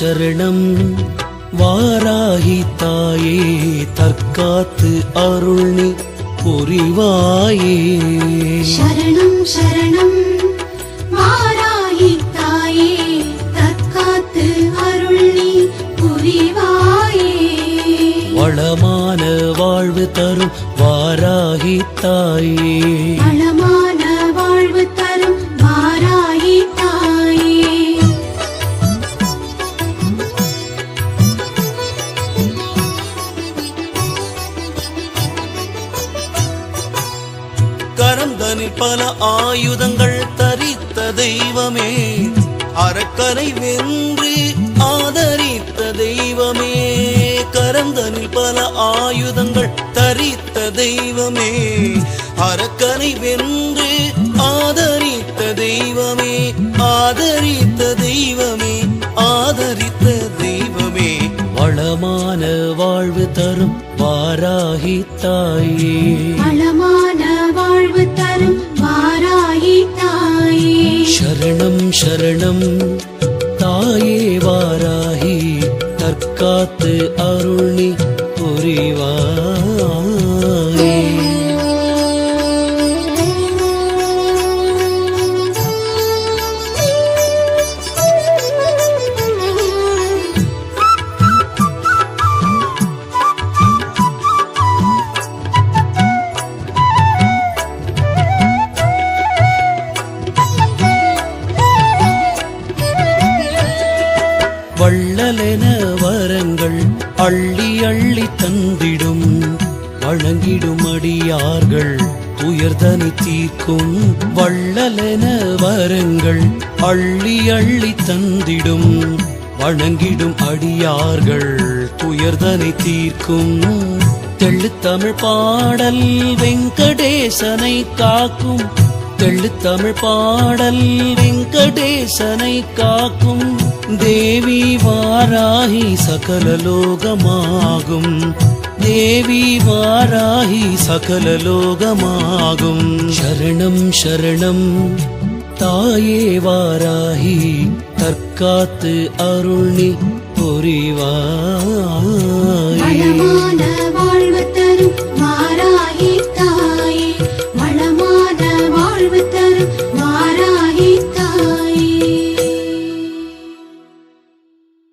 சரணம் வாராகி தாயே தற்காத்து அருள்நி புரிவாயே. சரணம் சரணம் வாராகி தாயே தற்காத்து அருள்நி புரிவாயே. வளமான வாழ்வு தரும் வாராகி தாயே, வளமான வாழ்வு தரும் வாராகி தாயே. கரந்தனில் பல ஆயுதங்கள் தரித்த தெய்வமே, அரக்கனை வென்று ஆதரித்த தெய்வமே. கரந்தனில் பல ஆயுதங்கள் தரித்த தெய்வமே, அரக்கனை வென்று ஆதரித்த தெய்வமே. ஆதரித்த தெய்வமே, ஆதரித்த தெய்வமே. வளமான வாழ்வு தரும் வாராகி தாயே, வளமான வாழ்வு தரும் வாராகி தாயே. சரணம் சரணம் தாயே வாராகி தற்காத்து அருள்நி புரிவாயே. வள்ளலென வரங்கள் அள்ளி அள்ளி தந்திடும், வணங்கிடும் அடியார்கள் துயர்தனை தீர்க்கும். வள்ளலென வரங்கள் அள்ளி அள்ளி தந்திடும், வணங்கிடும் அடியார்கள் துயர்தனை தீர்க்கும். தெள்ளுத்தமிழ் பாடல் வெங்கடேசனை காக்கும், தெள்ளுத்தமிழ் பாடல் வெங்கடேசனை காக்கும். தேவி வாராகி சகல லோகமாகும், தேவி வாராகி சகல லோகமாகும். சரணம் சரணம் தாயே வாராகி தற்காத்து அருள்நி புரிவாயே. வளமான வாழ்வு தரும் வாராகி